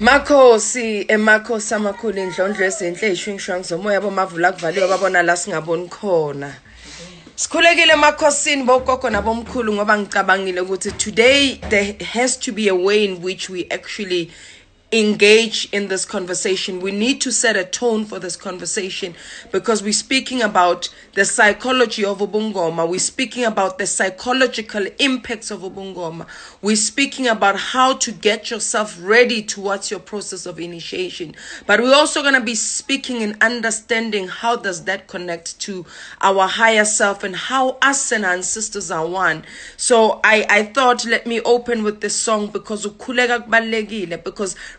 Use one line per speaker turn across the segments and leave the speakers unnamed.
Makhosi emakhosi amakhulu indlondlo ezinhle eyishwingshwang zomoya bomavula kuvaliwe babona la singaboni khona. Sikhulekile emakhosini bogogo nabomkhulu ngoba ngicabangile ukuthi today there has to be a way in which we actually engage in this conversation. We need to set a tone for this conversation because we're speaking about the psychology of Ubungoma. We're speaking about the psychological impacts of Ubungoma. We're speaking about how to get yourself ready towards your process of initiation. But we're also going to be speaking and understanding how does that connect to our higher self and how us and our ancestors are one. So I thought, let me open with this song because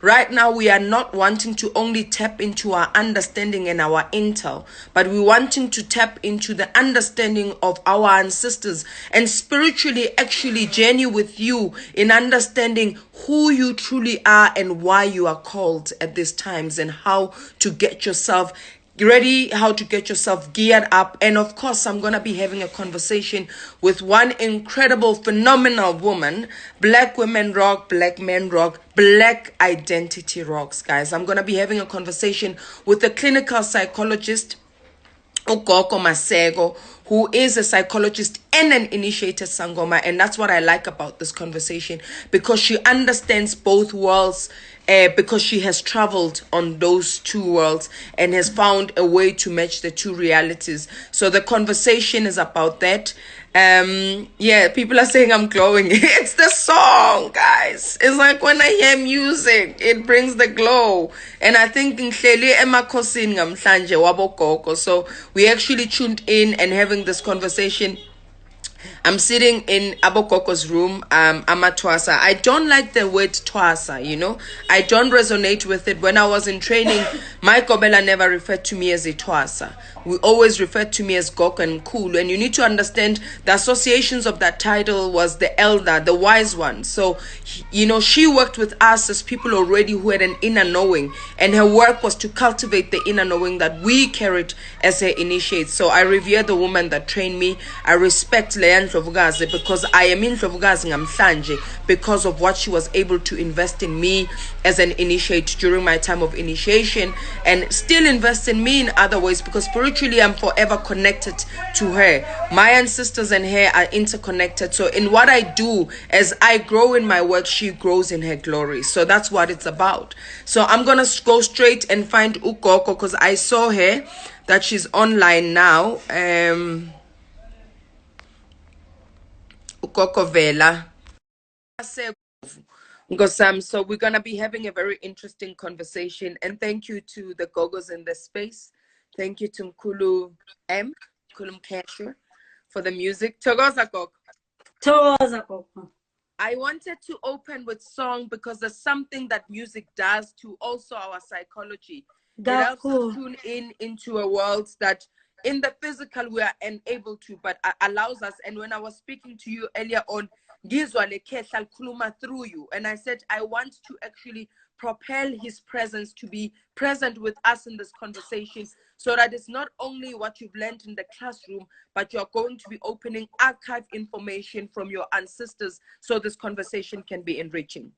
right now we are not wanting to only tap into our understanding and our intel, but we're wanting to tap into the understanding of our ancestors and spiritually actually journey with you in understanding who you truly are and why you are called at these times and how to get yourself ready, how to get yourself geared up. And of course, I'm going to be having a conversation with one incredible, phenomenal woman. Black women rock, black men rock, black identity rocks, guys. I'm going to be having a conversation with a clinical psychologist, Gogo Maseko, who is a psychologist and an initiated Sangoma. And that's what I like about this conversation because she understands both worlds. Because she has traveled on those two worlds and has found a way to match the two realities. So the conversation is about that. People are saying I'm glowing. It's the song, guys. It's like when I hear music, it brings the glow. And I think so we actually tuned in and having this conversation. I'm sitting in Abokoko's room, Amatwasa. I don't like the word twasa, I don't resonate with it. When I was in training, my Kobela never referred to me as a twasa. We always referred to me as Gok and Kulu. And you need to understand the associations of that title was the elder, the wise one. So, she worked with us as people already who had an inner knowing. And her work was to cultivate the inner knowing that we carried as her initiates. So I revere the woman that trained me. I respect Leanne Ndlovukazi because I am in Ndlovukazi Ngamhlanje because of what she was able to invest in me as an initiate during my time of initiation and still invest in me in other ways because spiritually I'm forever connected to her. My ancestors and her are interconnected. So in what I do, as I grow in my work, she grows in her glory. So that's what it's about. So I'm going to go straight and find Ukoko because I saw her that she's online now. Ukoko Vela. So we're going to be having a very interesting conversation. And thank you to the Gogos in this space. Thank you to Mkulu M, Kulum Kesher, for the music. Togoza Gog.
Togoza Gog.
I wanted to open with song because there's something that music does to also our psychology. It helps us tune into a world that in the physical we are unable to, but allows us. And when I was speaking to you earlier on, through you, and I said I want to actually propel his presence to be present with us in this conversation so that it's not only what you've learned in the classroom, but you're going to be opening archive information from your ancestors so this conversation can be enriching.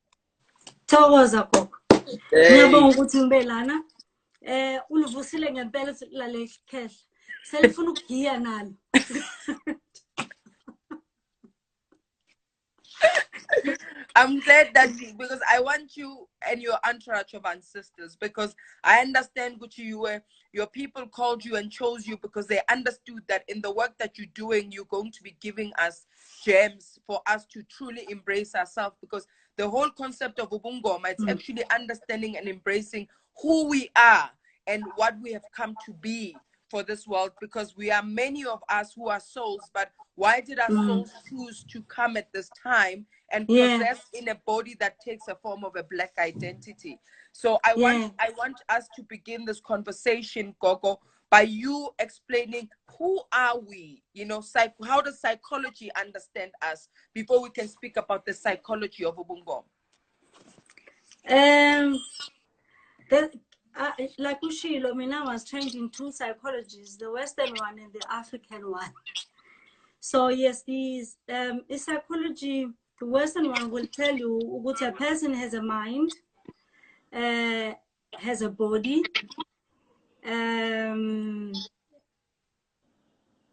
I'm glad that because I want you and your entourage of ancestors, because I understand, Gucci, your people called you and chose you because they understood that in the work that you're doing, you're going to be giving us gems for us to truly embrace ourselves, because the whole concept of Ubungoma, it's actually understanding and embracing who we are and what we have come to be for this world, because we are many of us who are souls, but why did our souls choose to come at this time and possess in a body that takes a form of a black identity? So I want us to begin this conversation, Gogo, by you explaining who are we, how does psychology understand us before we can speak about the psychology of Ubungoma?
Like Ushilo, I was trained in two psychologies, the Western one and the African one. So yes, these psychology, the Western one will tell you what a person has a mind, has a body.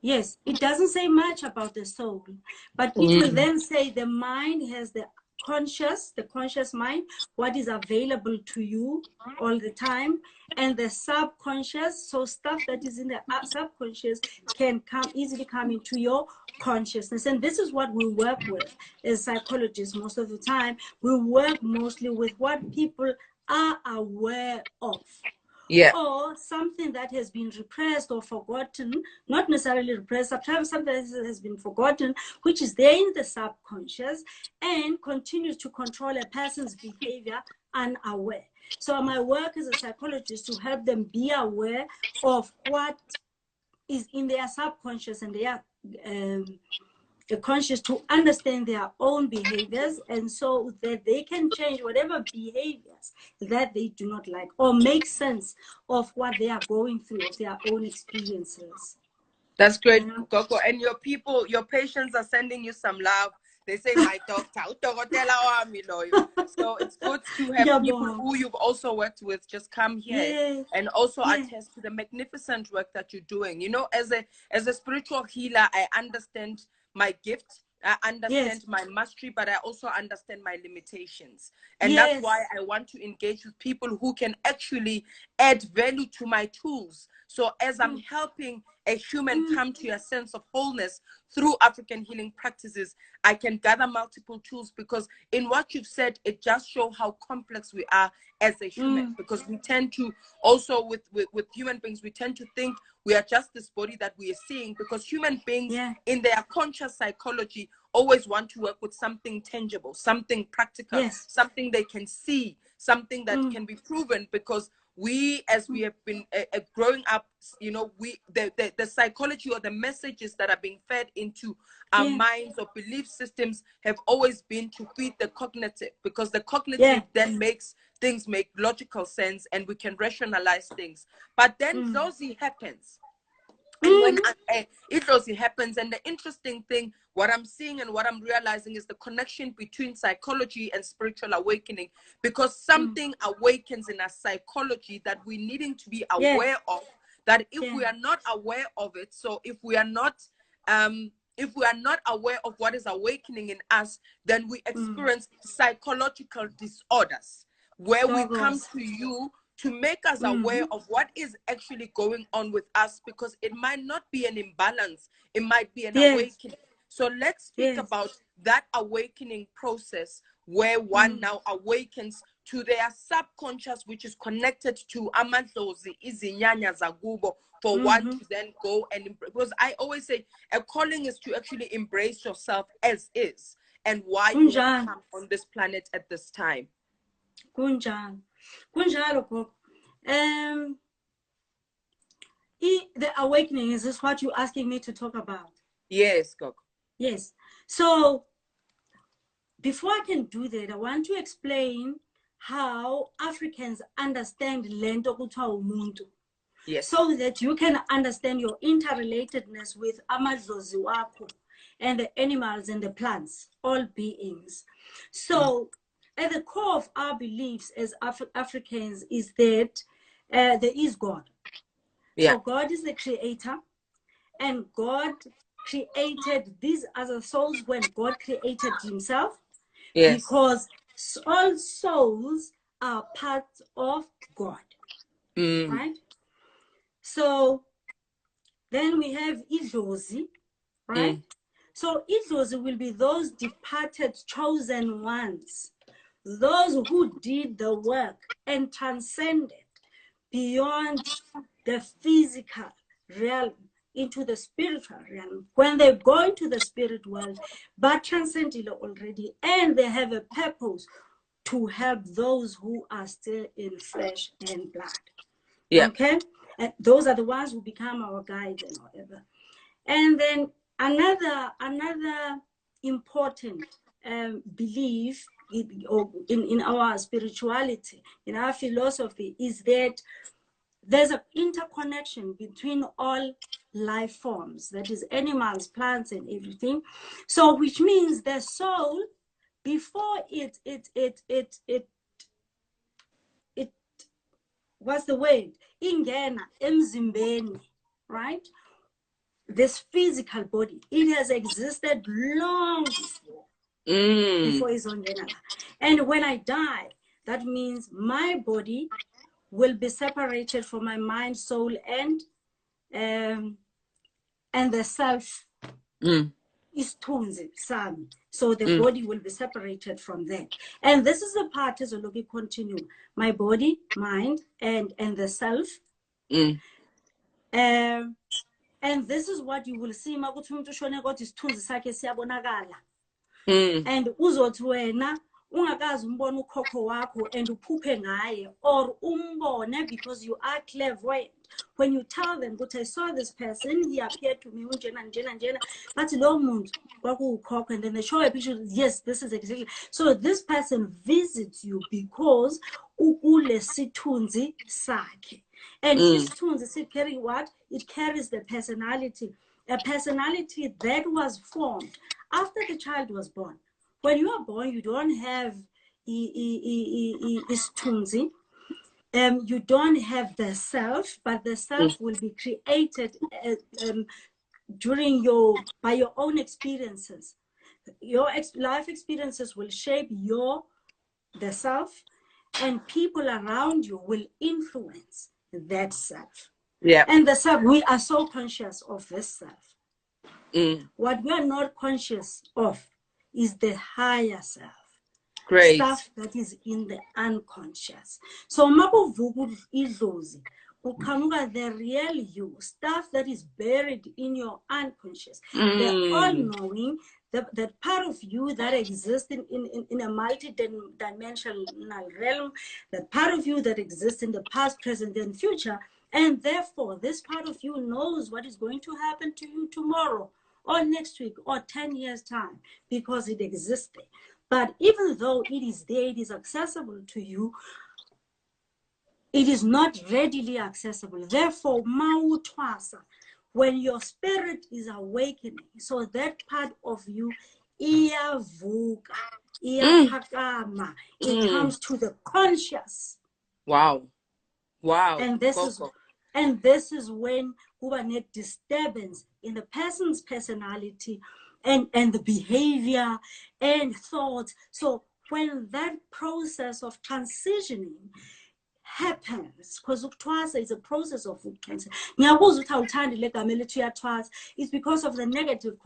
Yes, it doesn't say much about the soul, but it will then say the mind has the conscious mind, what is available to you all the time, and the subconscious, so stuff that is in the subconscious can easily come into your consciousness. And this is what we work with as psychologists most of the time. We work mostly with what people are aware of.
Yeah.
Or something that has been repressed or forgotten, not necessarily repressed, sometimes something that has been forgotten, which is there in the subconscious and continues to control a person's behavior unaware. So my work as a psychologist to help them be aware of what is in their subconscious and their conscious, to understand their own behaviors, and so that they can change whatever behaviors that they do not like, or make sense of what they are going through, of their own experiences.
That's great, Gogo. And your patients are sending you some love. They say, my doctor. So it's good to have people who you've also worked with just come here and also attest to the magnificent work that you're doing. You know, as a spiritual healer, I understand my gift. I understand my mastery, but I also understand my limitations. And that's why I want to engage with people who can actually add value to my tools. So as I'm helping a human come to a sense of wholeness through African healing practices, I can gather multiple tools, because in what you've said, it just shows how complex we are as a human, because we tend to also with human beings, we tend to think we are just this body that we are seeing, because human beings in their conscious psychology always want to work with something tangible, something practical, something they can see, something that can be proven, because we, as we have been growing up, you know, the psychology or the messages that are being fed into our minds or belief systems have always been to feed the cognitive, because the cognitive then makes things make logical sense and we can rationalize things. But then Lozi happens. And when it happens, and the interesting thing, what I'm seeing and what I'm realizing is the connection between psychology and spiritual awakening, because something awakens in our psychology that we're needing to be aware of, that if we are not aware of it, so if we are not aware of what is awakening in us, then we experience psychological disorders, where we come to you to make us aware of what is actually going on with us, because it might not be an imbalance, it might be an awakening. So let's speak about that awakening process, where one now awakens to their subconscious, which is connected to amadlozi izinyanya zagubo, for one to then go and, because I always say a calling is to actually embrace yourself as is, and why you have come on this planet at this time.
The awakening, is this what you're asking me to talk about?
Yes, Gogo.
Yes. So before I can do that, I want to explain how Africans understand lento kuthiwa umuntu. So that you can understand your interrelatedness with amadlozi wakho and the animals and the plants, all beings. So at the core of our beliefs as Africans is that there is God. So God is the creator, and God created these other souls when God created himself, because all souls are part of God, right? So then we have idlozi, right? So idlozi will be those departed chosen ones, those who did the work and transcended beyond the physical realm into the spiritual realm. When they go into the spirit world, but transcended already, and they have a purpose to help those who are still in flesh and blood. Okay? And those are the ones who become our guides and whatever. And then another important belief in our spirituality, in our philosophy, is that there's an interconnection between all life forms, that is animals, plants, and everything. So which means the soul, before it what's the word? Ingena emzimbeni, right? This physical body, it has existed long before. Before izongena la. And when I die, that means my body will be separated from my mind, soul, and the self. Isithunzi sami. So the body will be separated from that. And this is the part as we continue. My body, mind, and the self. And this is what you will see. Makuthi umuntu ushone kodwa isithunzi sakhe siyabonakala. And uzothi wena ungakazi umbona ukhokho wakho and uphuphe ngaye, or umbone because you are clairvoyant. When you tell them, but I saw this person, he appeared to me, but lo muntu kwakukhokho, and then they show a picture. Yes, this is exactly. So this person visits you because ule sithunzi sakhe. And isithunzi it carry what? It carries the personality. A personality that was formed after the child was born. When you are born, you don't have isithunzi. You don't have the self, but the self will be created by your own experiences. Your life experiences will shape the self, and people around you will influence that self.
Yeah.
And the self, we are so conscious of this self. What we are not conscious of is the higher self.
Great.
Stuff that is in the unconscious. So makuvuka idlozi, ukamuka the real you, stuff that is buried in your unconscious. The all-knowing, that part of you that exists in a multi-dimensional realm, that part of you that exists in the past, present, and future. And therefore, this part of you knows what is going to happen to you tomorrow, or next week, or 10 years' time, because it exists there. But even though it is there, it is accessible to you, it is not readily accessible. Therefore, ukhuthwasa, when your spirit is awakening, so that part of you, iyavuka, iyaphakama, it comes to the conscious.
Wow.
And this is when kuba ne disturbance in the person's personality and the behavior and thoughts. So when that process of transitioning happens, because ukhuthwasa is a process of ukhuthwasa. It's because of the negative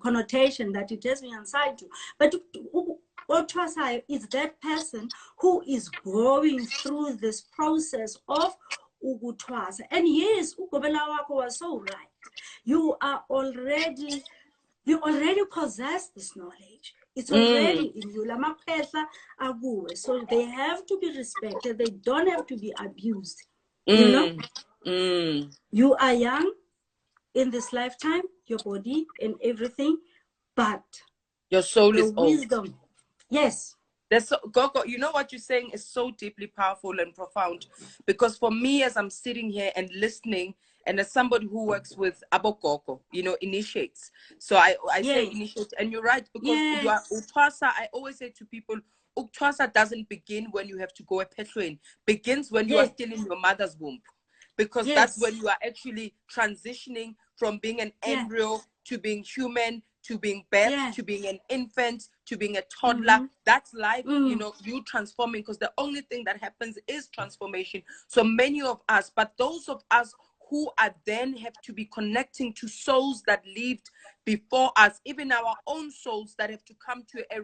connotation that it has been assigned to. But ukhuthwasa is that person who is going through this process of ukhuthwasa. And yes, ugobela wakho was so right. You already possess this knowledge. It's already in you. So they have to be respected. They don't have to be abused. You know? You are young in this lifetime, your body and everything, but
your soul is
wisdom.
Old.
Yes.
Gogo, you know what you're saying is so deeply powerful and profound, because for me, as I'm sitting here and listening, and as somebody who works with abogogo, initiates. So I say initiate, and you're right, because you are ukhuthwasa. I always say to people, ukhuthwasa doesn't begin when you have to go a petrol. Begins when you are still in your mother's womb, because that's when you are actually transitioning from being an embryo to being human, to being birth, to being an infant, to being a toddler. That's life, you transforming, because the only thing that happens is transformation. So many of us, but those of us who are then have to be connecting to souls that lived before us, even our own souls that have to come to a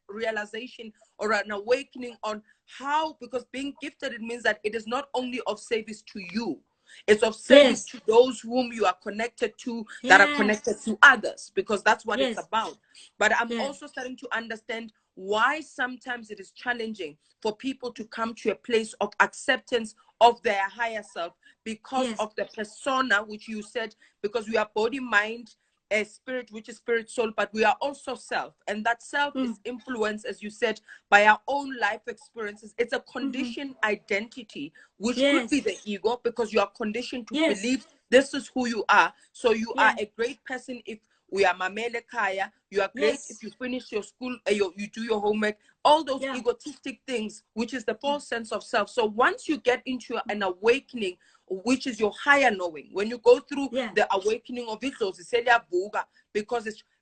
realization or an awakening on how, because being gifted, it means that it is not only of service to you, it's of service to those whom you are connected to, that are connected to others, because that's what it's about. But I'm also starting to understand why sometimes it is challenging for people to come to a place of acceptance of their higher self, because of the persona, which you said, because we are body, mind, a spirit, which is spirit, soul, but we are also self. And that self is influenced, as you said, by our own life experiences. It's a conditioned identity, which could be the ego, because you are conditioned to believe this is who you are. So you are a great person if We are mamele kaya. You are great if you finish your school, you do your homework. All those egotistic things, which is the false sense of self. So once you get into an awakening, which is your higher knowing, when you go through the awakening of it,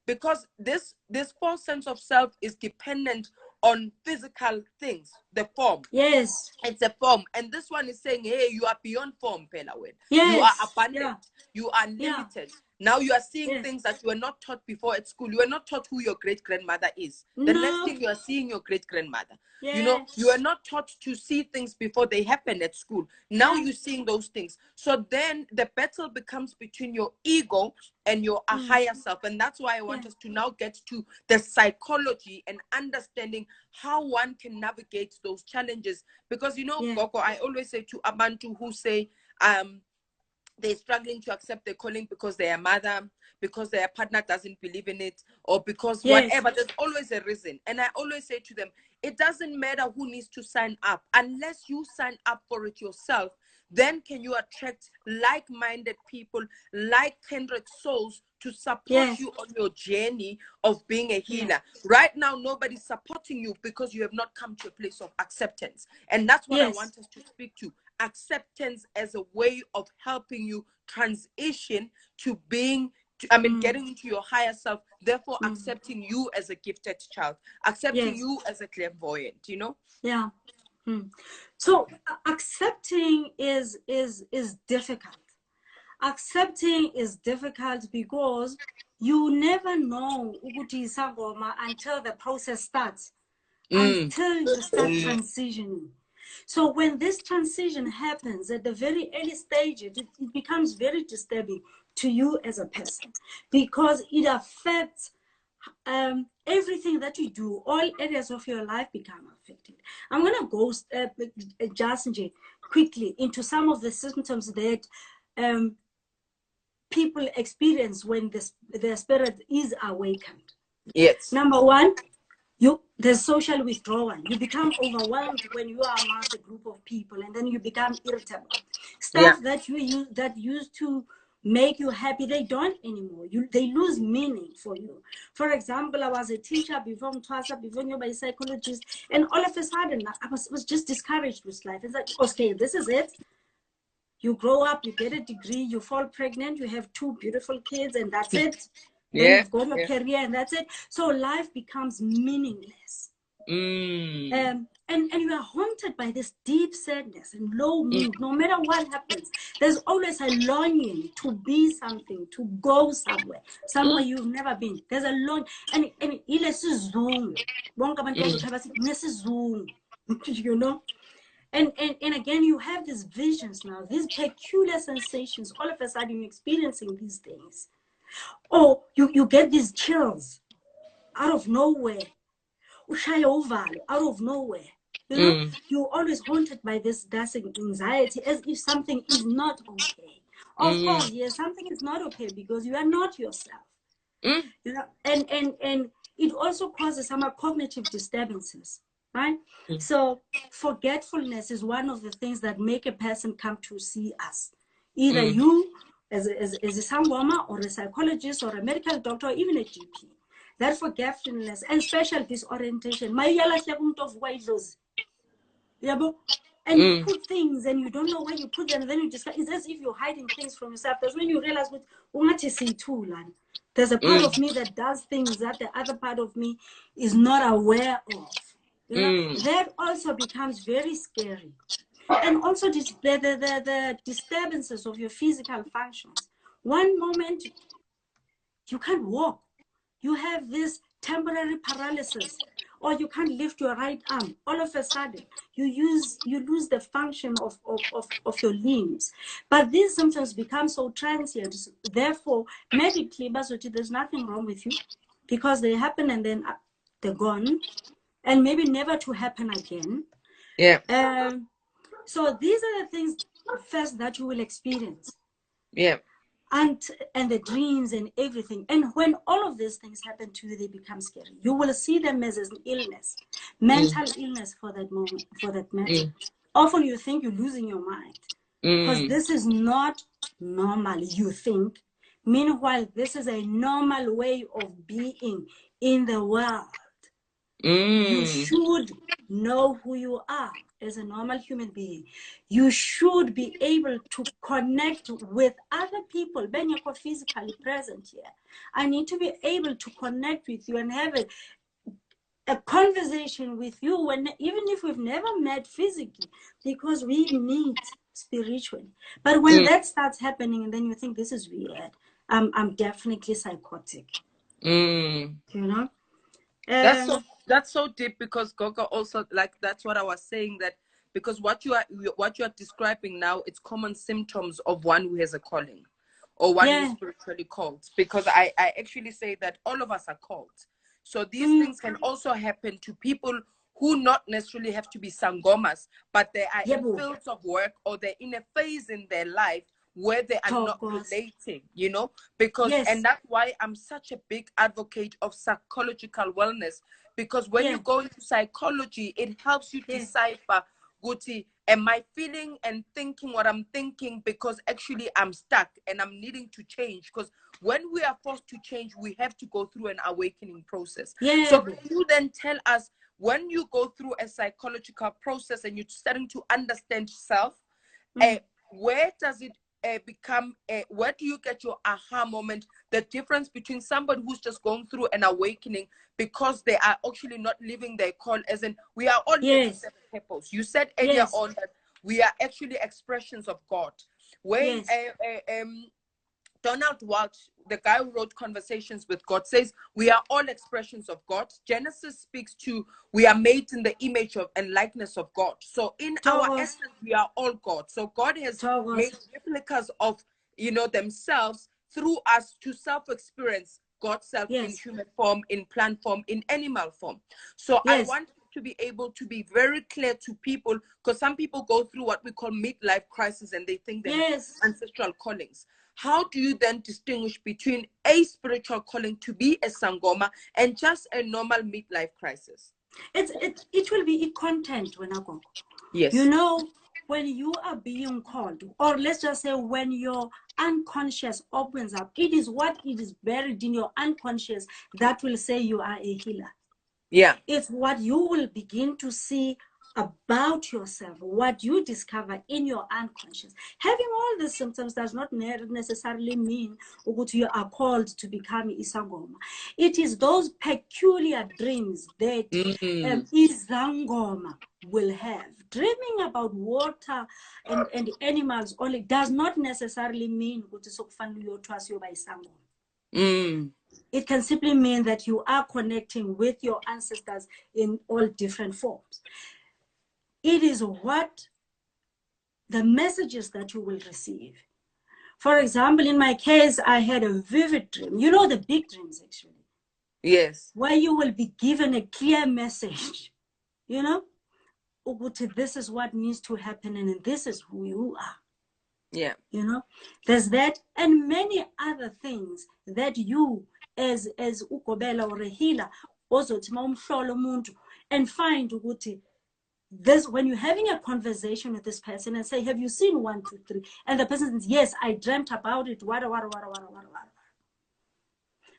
because this false sense of self is dependent on physical things, the form.
Yes.
It's a form. And this one is saying, hey, you are beyond form, Pelawin. Yes. You are abundant. You are limited. Now you are seeing things that you were not taught before at school. You were not taught who your great-grandmother is. The next thing you are seeing your great-grandmother. You know, you are not taught to see things before they happen at school. Now you're seeing those things. So then the battle becomes between your ego and your higher self. And that's why I want us to now get to the psychology and understanding how one can navigate those challenges. Because, you know, Gogo, I always say to Abantu who say, they're struggling to accept their calling because their mother, because their partner doesn't believe in it, or because whatever, there's always a reason. And I always say to them, it doesn't matter who needs to sign up. Unless you sign up for it yourself, then can you attract like-minded people, like kindred souls to support you on your journey of being a healer. Right now, nobody's supporting you because you have not come to a place of acceptance. And that's what I want us to speak to. Acceptance as a way of helping you transition to being, getting into your higher self, therefore accepting you as a gifted child, accepting you as a clairvoyant, you know?
Yeah. So accepting is difficult. Accepting is difficult because you never know ukuthi isangoma until the process starts, until you start transitioning. So when this transition happens at the very early stages, it becomes very disturbing to you as a person because it affects everything that you do. All areas of your life become affected. I'm going to go just quickly into some of the symptoms that people experience when their spirit is awakened.
Yes.
Number one, there's social withdrawal. You become overwhelmed when you are amongst a group of people, and then you become irritable. Stuff that used to make you happy, they don't anymore. They lose meaning for you. For example, I was a teacher before ukhuthwasa, before a psychologist, and all of a sudden I was just discouraged with life. It's like, okay, this is it. You grow up, you get a degree, you fall pregnant, you have 2 beautiful kids, and that's it. Then you've got your career, and that's it. So life becomes meaningless. And you are haunted by this deep sadness and low mood. No matter what happens, there's always a longing to be something, to go somewhere you've never been. There's a longing, and you know. And again, you have these visions now, these peculiar sensations. All of a sudden, you're experiencing these things. Or you get these chills out of nowhere. Out of nowhere. You know, you're always haunted by this anxiety as if something is not okay. Of course, yes, something is not okay because you are not yourself. You know, and it also causes some cognitive disturbances. Right? So forgetfulness is one of the things that make a person come to see us. Either you as a sangoma or a psychologist or a medical doctor or even a GP. That forgetfulness and special disorientation. And you put things and you don't know where you put them, and then you discover it's as if you're hiding things from yourself. That's when you realize there's a part of me that does things that the other part of me is not aware of. You know, that also becomes very scary. And also the disturbances of your physical functions. One moment you can't walk. You have this temporary paralysis, or you can't lift your right arm. All of a sudden, you lose the function of your limbs. But these symptoms become so transient. Therefore, medically, there's nothing wrong with you because they happen and then they're gone. And maybe never to happen again.
Yeah.
So these are the things first that you will experience.
Yeah.
And the dreams and everything. And when all of these things happen to you, they become scary. You will see them as an illness, mental illness for that moment, for that matter. Often you think you're losing your mind because this is not normal, you think. Meanwhile, this is a normal way of being in the world. You should know who you are as a normal human being. You should be able to connect with other people. When you're physically present here, I need to be able to connect with you and have a conversation with you, when even if we've never met physically, because we meet spiritually. But when that starts happening, and then you think this is weird, I'm definitely psychotic. You know.
That's so deep, because Gogo also, like, that's what I was saying, that because what you are describing now, it's common symptoms of one who has a calling, or one who's spiritually called. Because I actually say that all of us are called. So these things can also happen to people who not necessarily have to be sangomas, but they are in fields of work, or they're in a phase in their life where they are not relating, you know, because, and that's why I'm such a big advocate of psychological wellness, because when you go into psychology, it helps you decipher, Guti, am I feeling and thinking what I'm thinking because actually I'm stuck and I'm needing to change? Because when we are forced to change, we have to go through an awakening process. So can you then tell us, when you go through a psychological process and you're starting to understand self, where does it become, where do you get your aha moment, the difference between somebody who's just going through an awakening because they are actually not living their call, as in we are all here to serve a purpose. You said earlier on that we are actually expressions of God. When Donald Walsh, the guy who wrote Conversations with God, says we are all expressions of God. Genesis speaks to we are made in the image of and likeness of God. So in our essence, we are all God. So God has made replicas of, you know, themselves through us to self-experience God's self in human form, in plant form, in animal form. So I want to be able to be very clear to people, because some people go through what we call midlife crisis and they think they're ancestral callings. How do you then distinguish between a spiritual calling to be a sangoma and just a normal midlife crisis?
It will be a content when I go.
Yes.
You know, when you are being called, or let's just say when your unconscious opens up, it is what it is buried in your unconscious that will say you are a healer.
Yeah.
It's what you will begin to see about yourself, what you discover in your unconscious. Having all the symptoms does not necessarily mean that you are called to become isangoma. It is those peculiar dreams that isangoma will have. Dreaming about water and animals only does not necessarily mean that it can simply mean that you are connecting with your ancestors in all different forms. It is what the messages that you will receive. For example, in my case, I had a vivid dream. You know, the big dreams, actually.
Yes.
Where you will be given a clear message, you know, this is what needs to happen and this is who you are.
Yeah.
You know, there's that and many other things that you as ukobela or a healer also and find this, when you're having a conversation with this person and say, have you seen 1, 2, 3? And the person says, yes, I dreamt about it.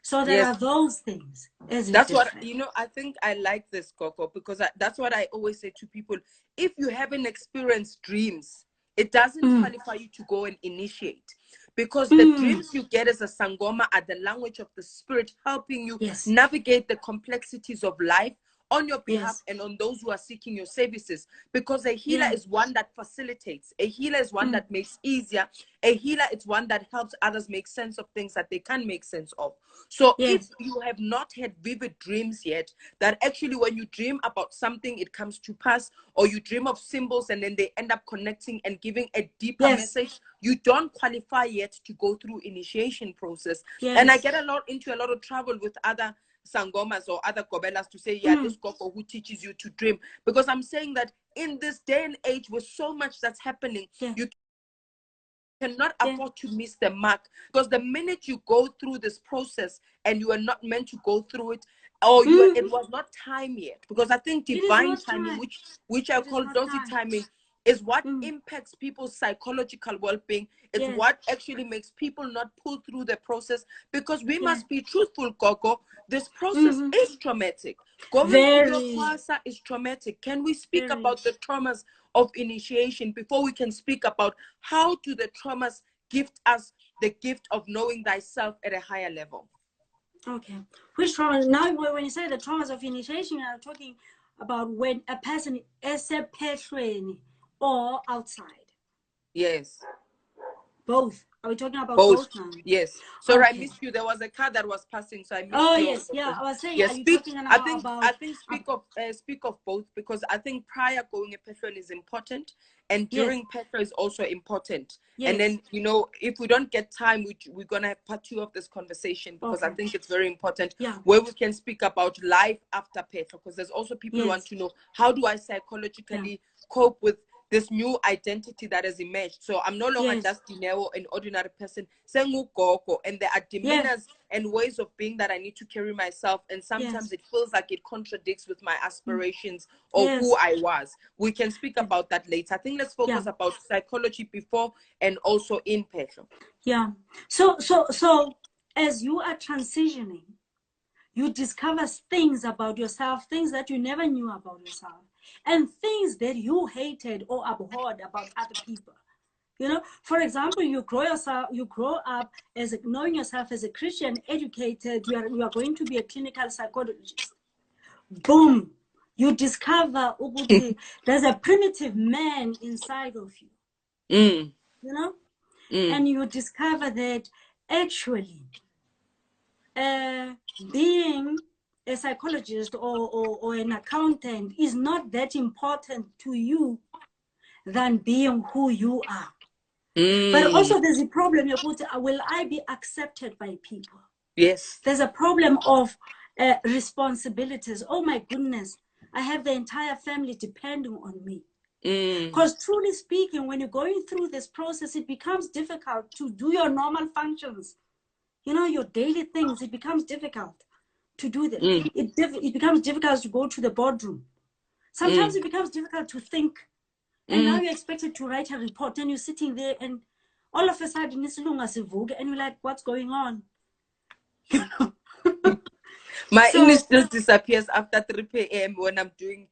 So there are those things.
That's what, you know, I think I like this, Gogo, because that's what I always say to people. If you haven't experienced dreams, it doesn't qualify you to go and initiate. Because the dreams you get as a sangoma are the language of the spirit, helping you navigate the complexities of life on your behalf and on those who are seeking your services. Because a healer is one that facilitates. A healer is one that makes easier. A healer is one that helps others make sense of things that they can't make sense of. So if you have not had vivid dreams yet, that actually when you dream about something, it comes to pass, or you dream of symbols and then they end up connecting and giving a deeper message, you don't qualify yet to go through initiation process. And I get into a lot of trouble with other sangomas or other gobelas to say, this Gogo who teaches you to dream, because I'm saying that in this day and age with so much that's happening, you cannot afford to miss the mark, because the minute you go through this process and you are not meant to go through it, or it was not time yet, because I think divine timing, which I call dozy timing, is what impacts people's psychological well-being. It's what actually makes people not pull through the process, because we must be truthful, Gogo. This process is traumatic. Going through your ukhuthwasa is traumatic. Can we speak about the traumas of initiation before we can speak about how do the traumas gift us the gift of knowing thyself at a higher level?
Okay. Which trauma? Now, when you say the traumas of initiation, I'm talking about when a person is a patron or outside.
Yes.
Both. Are we talking about both now?
Yes. Sorry, I missed you. There was a car that was passing, so I missed you.
Oh, yes. Yeah, I was saying,
yes,
are you talking now about...
I think speak of both, because I think prior going a patron is important, and during patron is also important.
Yes.
And then, you know, if we don't get time, we're going to have part 2 of this conversation, because I think it's very important, where we can speak about life after patron, because there's also people who want to know, how do I psychologically cope with this new identity that has emerged? So I'm no longer just Dineo, an ordinary person, and there are demeanors and ways of being that I need to carry myself, and sometimes it feels like it contradicts with my aspirations or who I was. We can speak about that later. I think let's focus about psychology before and also in patron.
Yeah. So as you are transitioning, you discover things about yourself, things that you never knew about yourself, and things that you hated or abhorred about other people. You know, for example, you grow up as knowing yourself as a Christian, educated. You are going to be a clinical psychologist. Boom, you discover there's a primitive man inside of you. You know, and you discover that actually, being a psychologist or an accountant is not that important to you than being who you are. But also there's a problem, will I be accepted by people?
Yes.
There's a problem of responsibilities. Oh my goodness, I have the entire family depending on me. Because truly speaking, when you're going through this process, it becomes difficult to do your normal functions. You know, your daily things, it becomes difficult to do them. It becomes difficult to go to the boardroom. Sometimes it becomes difficult to think. And now you're expected to write a report, and you're sitting there, and all of a sudden, it's and you're like, what's going on?
My English still disappears after 3 p.m. when I'm doing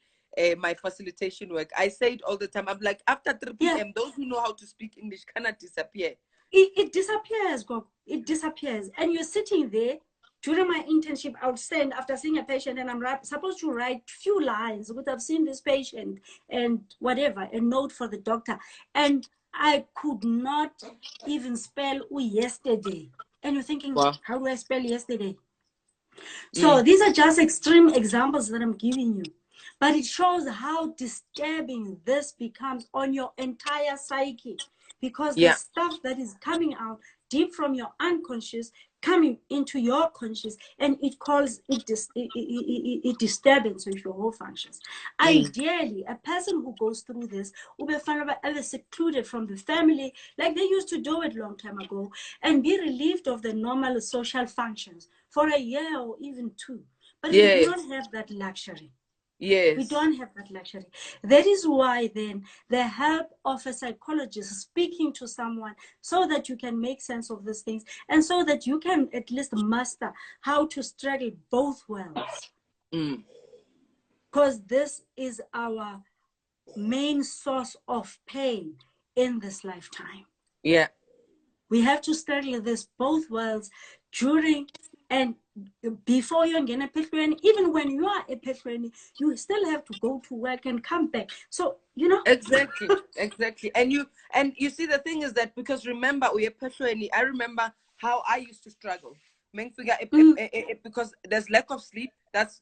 my facilitation work. I say it all the time. I'm like, after 3 p.m., those who know how to speak English cannot disappear.
It disappears, Gogo. It disappears. And you're sitting there. During my internship, I would stand after seeing a patient, and I'm supposed to write few lines. But I've seen this patient and whatever, a note for the doctor. And I could not even spell yesterday. And you're thinking, how do I spell yesterday? So these are just extreme examples that I'm giving you. But it shows how disturbing this becomes on your entire psyche. Because the stuff that is coming out deep from your unconscious coming into your conscious, and it calls it disturbance of your whole functions. Ideally, a person who goes through this will be found secluded from the family, like they used to do it a long time ago, and be relieved of the normal social functions for a year or even 2. But we do not have that luxury. We don't have that luxury. That is why then the help of a psychologist, speaking to someone so that you can make sense of these things, and so that you can at least master how to straddle both worlds. Because this is our main source of pain in this lifetime.
Yeah.
We have to straddle this both worlds during and before you're in a patron. Even when you are a patron, you still have to go to work and come back. So, you know.
Exactly. And you see, the thing is that, because remember, we are patron. I remember how I used to struggle. Because there's lack of sleep. That's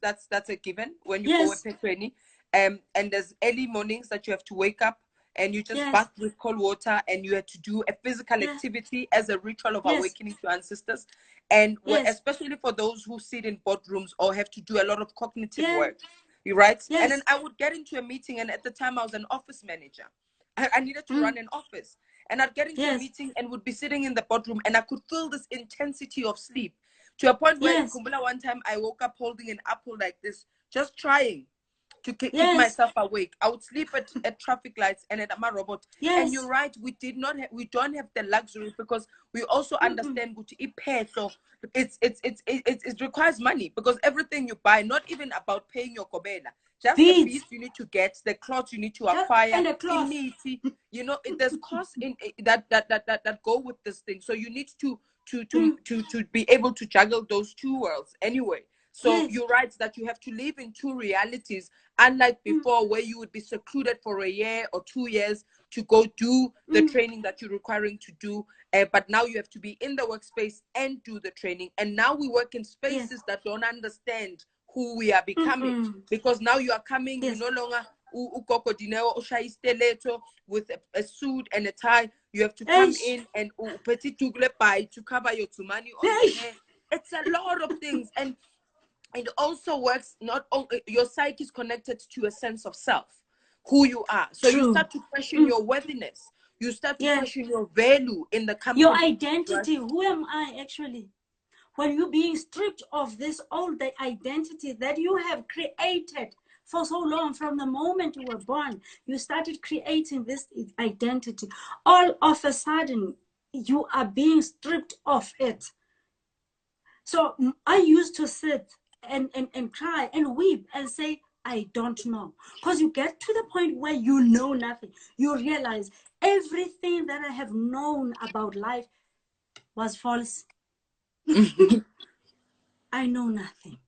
a given when you go a patron. And there's early mornings that you have to wake up, and you just bath with cold water, and you have to do a physical activity as a ritual of awakening to ancestors. And especially for those who sit in boardrooms or have to do a lot of cognitive work, right? And then I would get into a meeting, and at the time I was an office manager. I needed to run an office, and I'd get into a meeting and would be sitting in the boardroom, and I could feel this intensity of sleep, to a point where one time I woke up holding an apple like this, just trying to keep myself awake. I would sleep at traffic lights and at my robot.
Yes.
And you're right, we don't have the luxury, because we also understand it requires money, because everything you buy, not even about paying your kobela, just the beads you need to get, the clothes you need to acquire,
and the cloth.
You know, there's costs in that go with this thing. So you need to be able to juggle those two worlds anyway. So you're right that you have to live in two realities, unlike before, where you would be secluded for a year or 2 years to go do the training that you're requiring to do. But now you have to be in the workspace and do the training. And now we work in spaces that don't understand who we are becoming, because now you are coming, you no longer with a suit and a tie. You have to come in and to cover your tumani on the hair. It's a lot of things. And it also works, not only your psyche is connected to a sense of self, who you are. So you start to question your worthiness. You start to question your value in the company.
Your identity. Right? Who am I actually? When you're being stripped of this old identity that you have created for so long, from the moment you were born, you started creating this identity. All of a sudden, you are being stripped of it. So I used to sit and cry and weep and say, I don't know. Because you get to the point where you know nothing. You realize everything that I have known about life was false. I know nothing.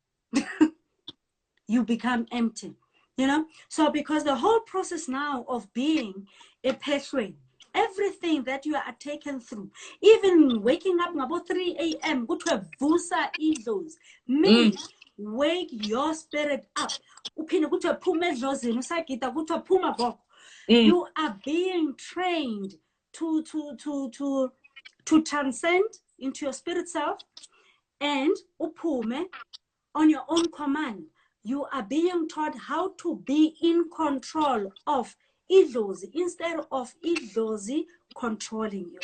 You become empty, you know? So because the whole process now of being a patron, everything that you are taken through, even waking up about 3 a.m., go to a vusa idlos, wake your spirit up. You are being trained to transcend into your spirit self, and upume on your own command. You are being taught how to be in control of idlozi instead of idlozi controlling you.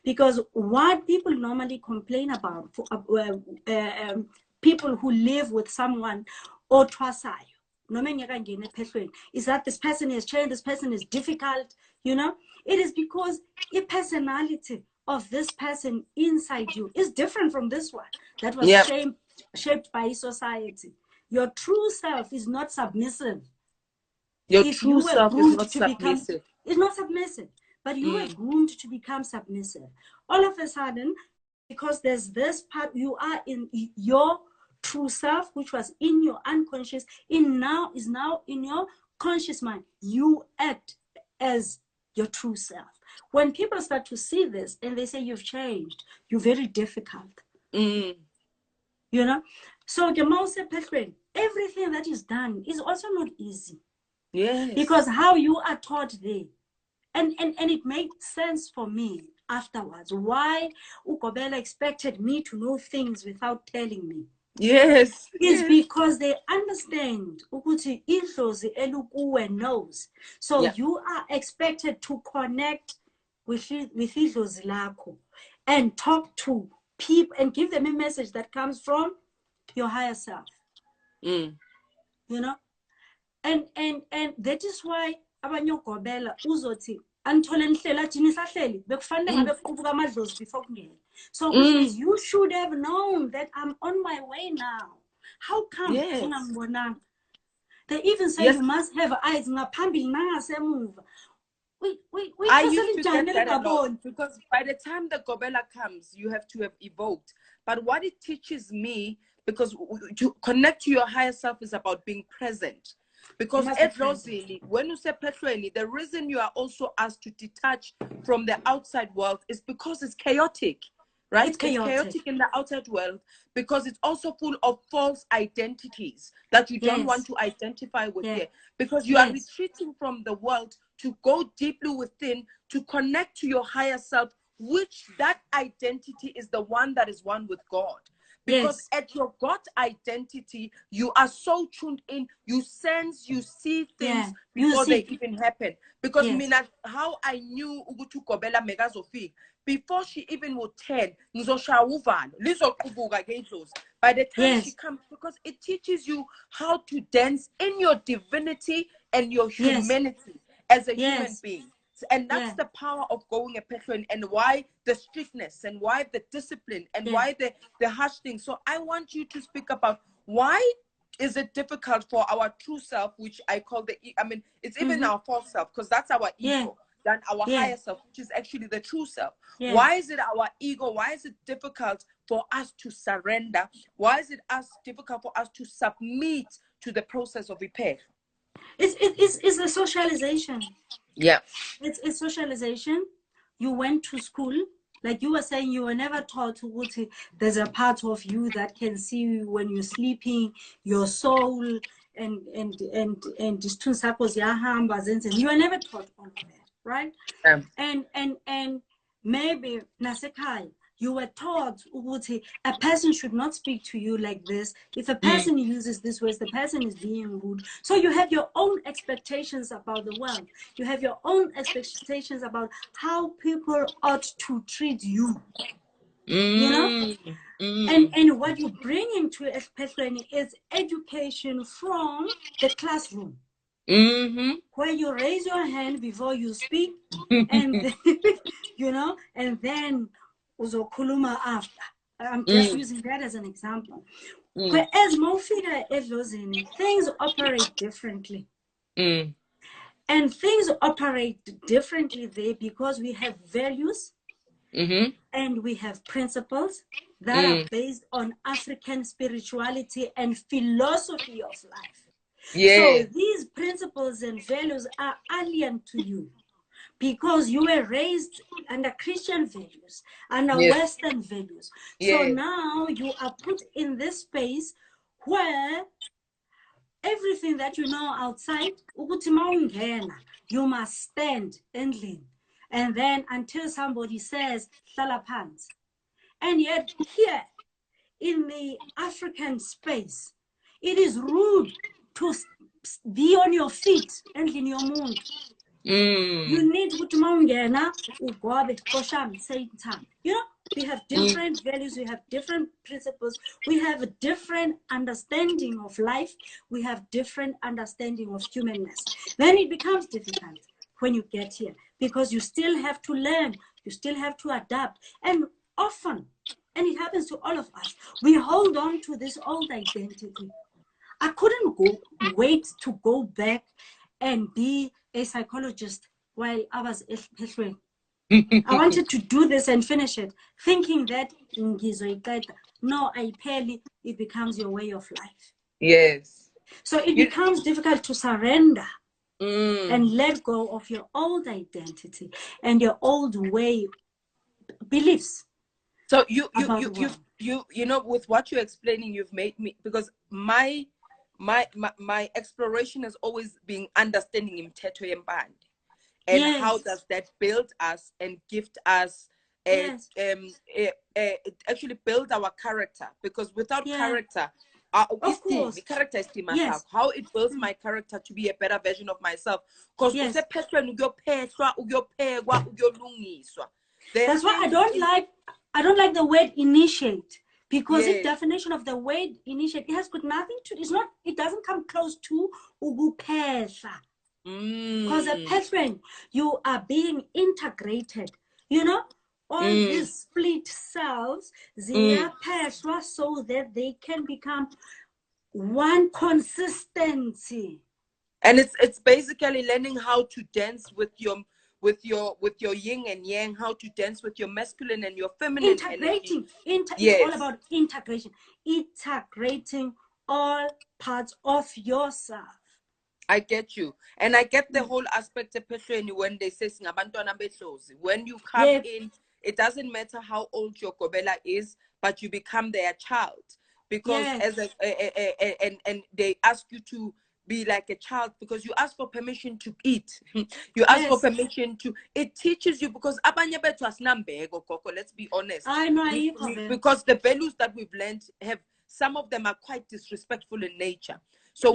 Because what people normally complain about, people who live with someone otwasayo, is that this person is changed, this person is difficult, you know? It is because a personality of this person inside you is different from this one that was shaped by society. Your true self is not submissive.
Your true self is not submissive.
It's not submissive, but you were groomed to become submissive. All of a sudden, because there's this part, you are in your true self, which was in your unconscious, is now in your conscious mind. You act as your true self. When people start to see this and they say you've changed, you're very difficult. You know? So the most everything that is done is also not easy.
Yes.
Because how you are taught there. And it made sense for me afterwards. Why Ukobela expected me to know things without telling me.
Yes.
It's because they understand ukuthi idlozi elukuwe knows. So you are expected to connect with idlozi lakho and talk to people and give them a message that comes from your higher self. You know? And that is why abanye ugobela uzothi anithole nihleli athi nisahleli bekufanele ngabe kubuka amadlozi before kungena. So which means you should have known that I'm on my way now. How come? They even say you must have eyes ngaphambili nangasemuva.
I used to get that a lot, because by the time the gobela comes, you have to have evoked. But what it teaches me, because to connect to your higher self is about being present. Because when you say petroni, the reason you are also asked to detach from the outside world is because it's chaotic, right? It's chaotic in the outside world, because it's also full of false identities that you don't want to identify with here. Because you are retreating from the world to go deeply within, to connect to your higher self, which that identity is the one that is one with God. Because at your God identity, you are so tuned in, you sense, you see things before they even happen. Because how I knew Ugutu Kobela Megazofik, before she even would tell, by the time she comes because it teaches you how to dance in your divinity and your humanity as a human being. And that's the power of going a petrol, and why the strictness, and why the discipline, and why the harsh thing. So I want you to speak about why is it difficult for our true self, which I call it's even our false self, because that's our ego, than our higher self, which is actually the true self. Why is it our ego? Why is it difficult for us to surrender? Why is it difficult for us to submit to the process of repair?
It's a socialization.
Yeah.
It's socialization. You went to school, like you were saying, you were never taught there's a part of you that can see you when you're sleeping, your soul, and you were never taught all of that, right? And maybe nasekhaya you were taught a person should not speak to you like this. If a person uses this words, the person is being rude. So you have your own expectations about the world. You have your own expectations about how people ought to treat you. You know? And what you bring into learning is education from the classroom. Where you raise your hand before you speak, and then, and then uzokhuluma after. I'm just using that as an example. Whereas mawufika edlozini, things operate differently. And things operate differently there because we have values and we have principles that are based on African spirituality and philosophy of life. So these principles and values are alien to you because you were raised under Christian values, under Western values. So now you are put in this space where everything that you know outside, you must stand and lean. And then until somebody says, "Hlala phansi." And yet here in the African space, it is rude to be on your feet and in your mood. You need to say time. We have different values, we have different principles, we have a different understanding of life, we have different understanding of humanness. Then it becomes difficult when you get here because you still have to learn, you still have to adapt, and often, and it happens to all of us, we hold on to this old identity. I couldn't wait to go back and be a psychologist while I was Ehlweni. I wanted to do this and finish it, thinking that no, it becomes your way of life.
Yes.
So it becomes difficult to surrender and let go of your old identity and your old way beliefs.
So you with what you're explaining, you've made me, because my exploration has always been understanding imithetho yempande. And how does that build us and gift us it actually build our character, because without character, character is how it builds my character to be a better version of myself. Because that's
why I don't like the word initiate, because the definition of the word initiate, it has got nothing to, it doesn't come close to ukhuthwasa. Because a person, you are being integrated, all these split selves, so that they can become one consistency.
And it's basically learning how to dance with your yin and yang, how to dance with your masculine and your feminine.
Integrating. It's all about integration. Integrating all parts of yourself.
I get you. And I get the whole aspect of when they say when you come in, it doesn't matter how old your gobela is, but you become their child. Because and they ask you to be like a child, because you ask for permission to eat. You ask for permission to, it teaches you, because abanye bethu asinambeko Gogo, let's be honest.
I know,
because the values that we've learned some of them are quite disrespectful in nature. So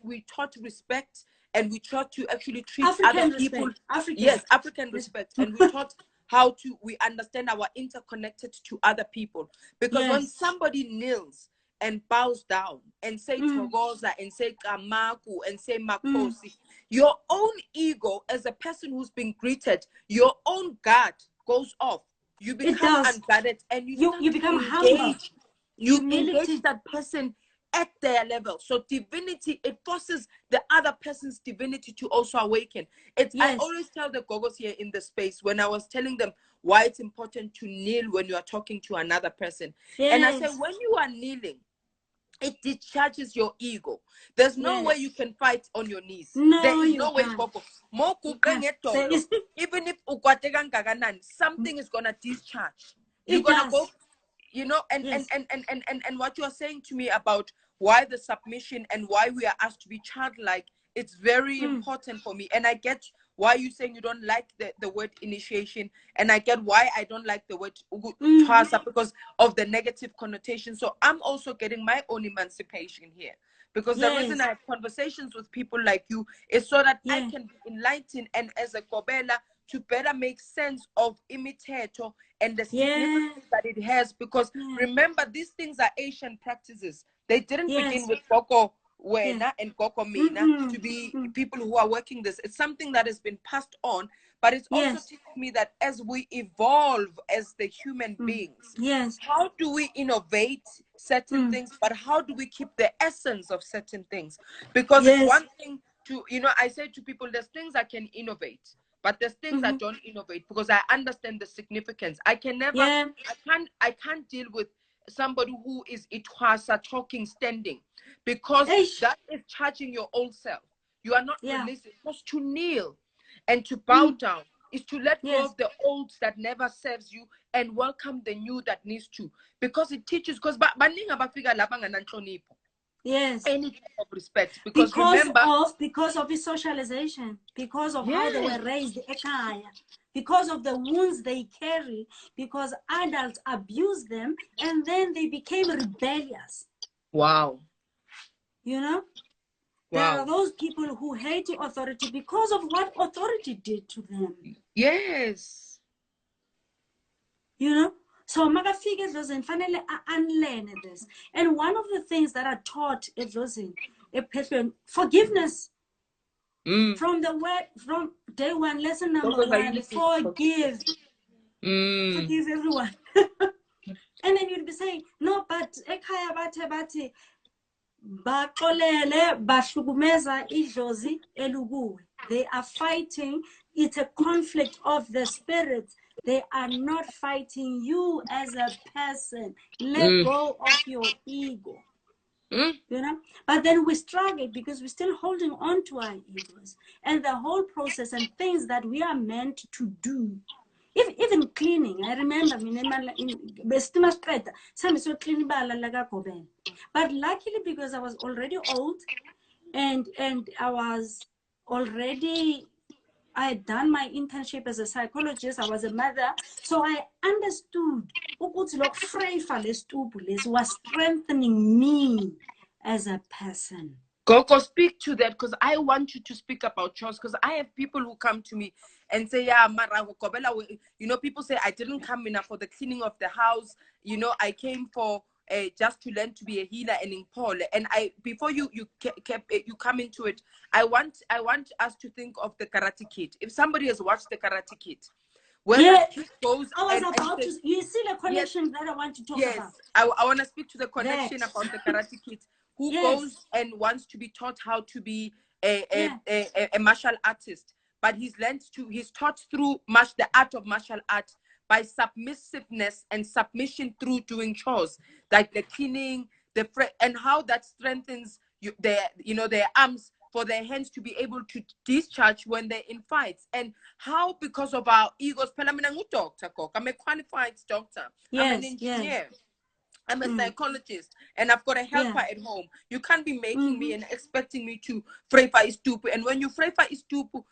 we taught respect, and we taught to actually treat other people. African respect. And we taught how we understand our interconnected to other people. Because when somebody kneels and bows down and say Togoza and say Kamaku and say Makosi, your own ego as a person who's been greeted, your own guard goes off. You become unguarded and
you become humble.
You engage that person at their level. So divinity, it forces the other person's divinity to also awaken. I always tell the Gogos here in the space, when I was telling them why it's important to kneel when you are talking to another person. And I said, when you are kneeling, it discharges your ego. There's no way you can fight on your knees. There is no way, Gogo. Even if something is gonna discharge. You're gonna go, you know, and what you are saying to me about why the submission and why we are asked to be childlike, it's very important for me. And I get why you're saying you don't like the word initiation, and I get why I don't like the word ukhuthwasa because of the negative connotation. So I'm also getting my own emancipation here, because the reason I have conversations with people like you is so that I can be enlightened, and as a Kobela, to better make sense of imitator and the significance that it has. Because remember, these things are Asian practices. They didn't begin with Gogo Wena and Gogo Mina to be people who are working this. It's something that has been passed on, but it's also teaching me that as we evolve as the human beings, how do we innovate certain things, but how do we keep the essence of certain things? Because it's one thing to, you know, I say to people, there's things I can innovate, but there's things I don't innovate, because I understand the significance. I can never, I can't deal with somebody who is itwasa talking standing, because that is charging your old self. You are not releasing. Because to kneel and to bow down is to let go of the old that never serves you and welcome the new that needs to, because it teaches. Because any type of respect, because remember,
because of his socialization, because of how they were raised, because of the wounds they carry, because adults abused them and then they became rebellious.
Wow.
You know, there are those people who hate authority because of what authority did to them.
Yes.
You know, so maga figures doesn't finally unlearn this. And one of the things that are taught it doesn't forgiveness. From the word, from day one, lesson number one, forgive. Forgive everyone. And then you'd be saying, no, but ekhaya bathe baqolele bahlukumeza idlozi elukuwe. They are fighting. It's a conflict of the spirits. They are not fighting you as a person. Let go of your ego. You know, but then we struggle because we're still holding on to our egos and the whole process and things that we are meant to do. Even cleaning, I remember but luckily, because I was already old and I had done my internship as a psychologist, I was a mother, so I understood was strengthening me as a person.
Gogo, speak to that, because I want you to speak about chores, because I have people who come to me and say, yeah, Mara, you know, people say, I didn't come enough for the cleaning of the house. You know, I came for just to learn to be a healer and in Paul. And before you come into it, I want us to think of the Karate Kid. If somebody has watched the Karate Kid, when the kid goes,
you see the connection that I want to talk about.
Yes, I want to speak to the connection about the Karate Kid, who goes and wants to be taught how to be a martial artist, but he's taught through the art of martial art by submissiveness and submission through doing chores, like the cleaning, and how that strengthens their arms for their hands to be able to discharge when they're in fights, and how because of our egos. I'm a qualified doctor. I'm an engineer. I'm a psychologist, and I've got a helper at home. You can't be making me and expecting me to Frefa is tupu. And when you Frefa is tupu,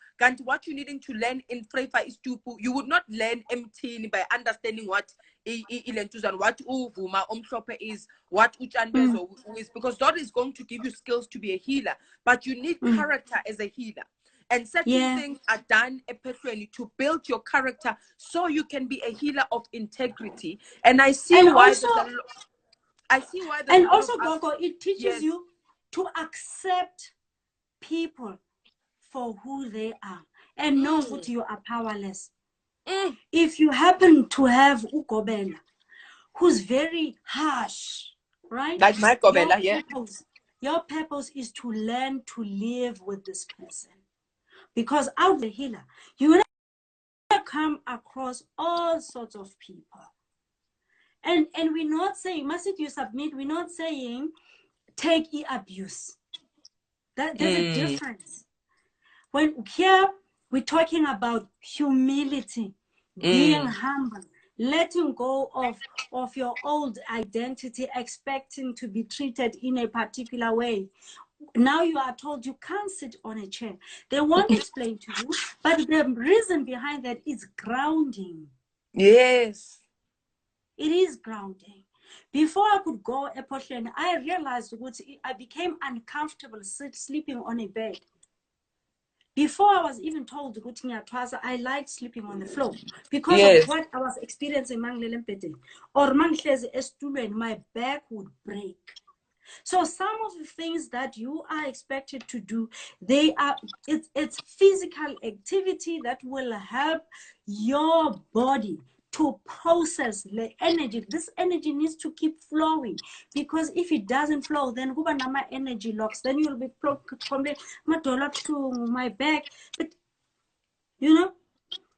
what you're needing to learn in Frefa is tupu, you would not learn MT by understanding what and what uvuma omhlope is, what uchanbezo is, because that is going to give you skills to be a healer. But you need character as a healer. And certain things are done to build your character so you can be a healer of integrity. And I see why I see why.
And also, Gogo, it teaches you to accept people for who they are and know that you are powerless. If you happen to have Ugobela, who's very harsh, right?
Like my Gobela,
Your purpose is to learn to live with this person. Because out the healer, you will come across all sorts of people. And we're not saying, must you submit? We're not saying take abuse. There's a difference. When here we're talking about humility, being humble, letting go of your old identity, expecting to be treated in a particular way. Now you are told you can't sit on a chair. They won't explain to you, but the reason behind that is grounding.
Yes.
It is grounding. Before I could go a portion, I realized I became uncomfortable sleeping on a bed. Before I was even told to go to ukhuthwasa, I liked sleeping on the floor because of what I was experiencing. Or my back would break. So some of the things that you are expected to do, it's physical activity that will help your body to process the energy. This energy needs to keep flowing, because if it doesn't flow, then my energy locks. Then you'll be my back, but you know.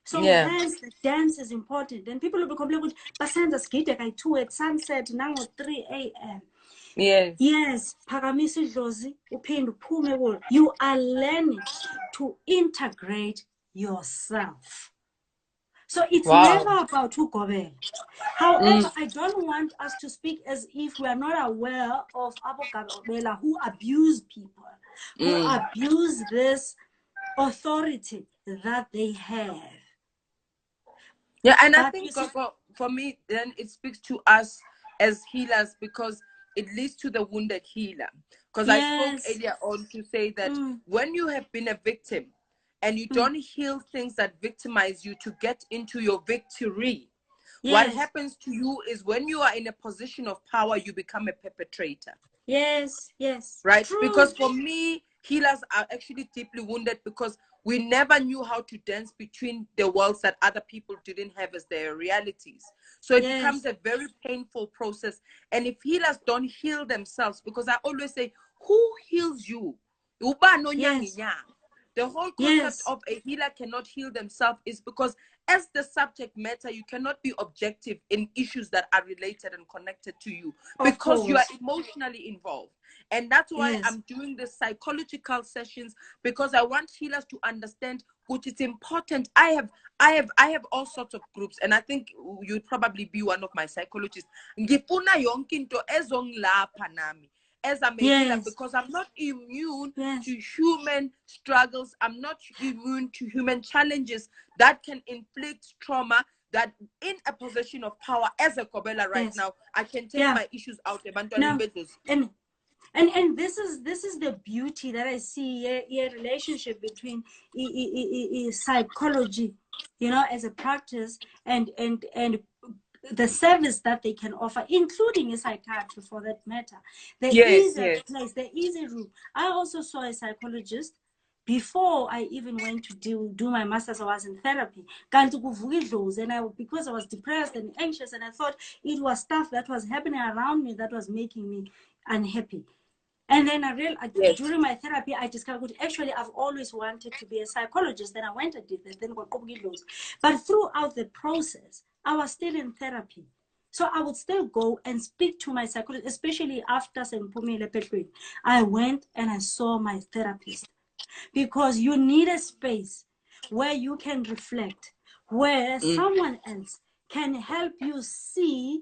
So hence the dance is important. And people will be complaining, but I 2 at sunset, now 3 a.m. Yes, you are learning to integrate yourself. So it's never about Ugobela. However, I don't want us to speak as if we are not aware of Abogabela who abuse people, who abuse this authority that they have.
Yeah, and I think for me, then it speaks to us as healers, because it leads to the wounded healer. Because I spoke earlier on to say that when you have been a victim and you don't heal things that victimize you to get into your victory, what happens to you is when you are in a position of power, you become a perpetrator.
Yes.
Right? True. Because for me, healers are actually deeply wounded because we never knew how to dance between the worlds that other people didn't have as their realities. So it becomes a very painful process. And if healers don't heal themselves, because I always say, who heals you? The whole concept of a healer cannot heal themselves is because as the subject matter, you cannot be objective in issues that are related and connected to you, because you are emotionally involved. And that's why I'm doing the psychological sessions, because I want healers to understand which is important. I have all sorts of groups, and I think you'd probably be one of my psychologists. Ngifuna yonke into ezongilapha nami as I'm a healer, because I'm not immune to human struggles. I'm not immune to human challenges that can inflict trauma. That in a position of power as a Kobela right now, I can take my issues out.
And this is the beauty that I see a relationship between psychology, as a practice, and the service that they can offer, including a psychiatry for that matter. There is a place, there is a room. I also saw a psychologist before I even went to do my master's. I was in therapy. And because I was depressed and anxious, and I thought it was stuff that was happening around me that was making me unhappy. And then I realized during my therapy, I discovered actually I've always wanted to be a psychologist. Then I went and did that. Then but throughout the process, I was still in therapy. So I would still go and speak to my psychologist, especially after I went and I saw my therapist, because you need a space where you can reflect, where someone else can help you see,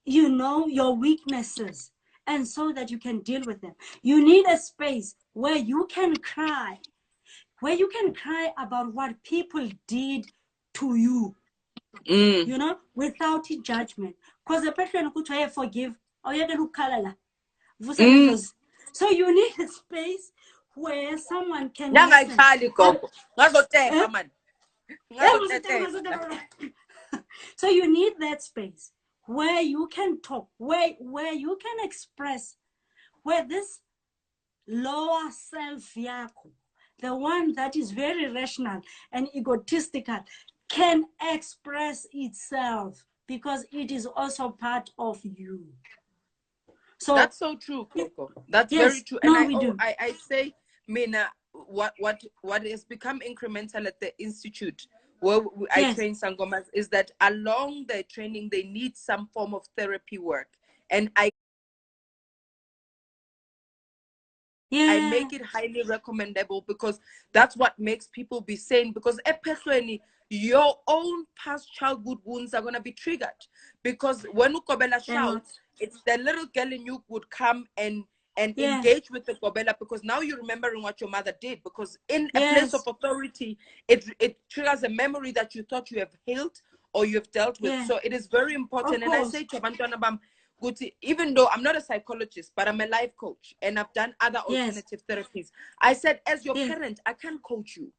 your weaknesses, and so that you can deal with them. You need a space where you can cry, about what people did to you, without judgment. Because the person who try to forgive, so you need a space where someone can listen. So you need that space where you can talk, where you can express, where this lower self yako, the one that is very rational and egotistical, can express itself, because it is also part of you. So
that's so true, Coco. That's
yes,
very true.
no,
And
we do.
I say, Mina, what has become incremental at the institute where I
Yes.
train sangomas is that along the training they need some form of therapy work, and I make it highly recommendable, because that's what makes people be sane. Because especially your own past childhood wounds are going to be triggered, because when Ukobela shouts, it's the little girl in you would come and engage with the Kobela, because now you're remembering what your mother did, because in a place of authority it triggers a memory that you thought you have healed or you've dealt with. So it is very important. And I say to Abantwana Bam, Guti, even though I'm not a psychologist, but I'm a life coach and I've done other alternative therapies, I said, as your parent, I can't coach you.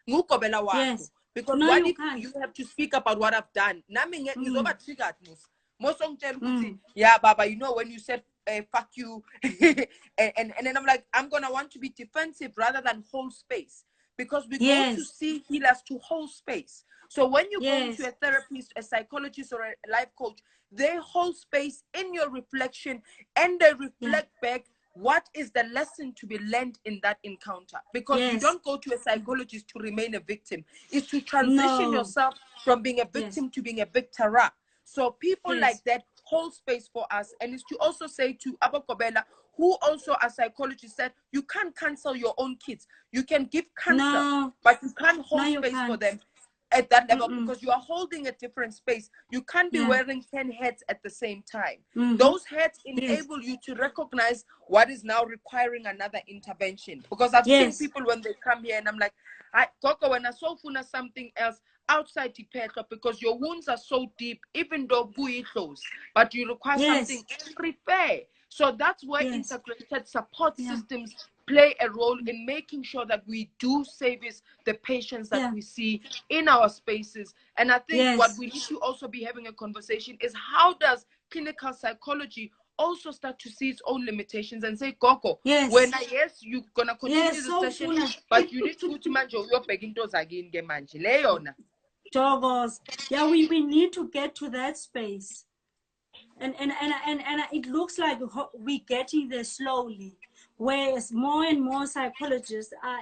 Because
no,
what if you have to speak about what I've done? Yeah, Baba, you know, when you said fuck you, and then I'm like, I'm gonna want to be defensive rather than hold space, because we go to see healers to hold space. So when you go to a therapist, a psychologist, or a life coach, they hold space in your reflection and they reflect back what is the lesson to be learned in that encounter. Because you don't go to a psychologist to remain a victim. It's to transition yourself from being a victim to being a victor. So people like that hold space for us. And it's to also say to Abba Kobela, who also a psychologist said, you can't cancel your own kids. You can give counsel, but you can't hold space for them at that level, because you are holding a different space. You can't be wearing 10 hats at the same time. Those hats enable you to recognize what is now requiring another intervention. Because I've seen people when they come here and I'm like, Coco, when I saw Funa something else outside the petrol, because your wounds are so deep, even though bui close, but you require something prepare. So that's where integrated support systems play a role in making sure that we do service the patients that we see in our spaces. And I think what we need to also be having a conversation is, how does clinical psychology also start to see its own limitations and say, Gogo, when you're gonna continue the session, but you need to you're begging those again, Leona.
Jogos. Yeah, we need to get to that space. And it looks like we're getting there slowly, whereas more and more psychologists are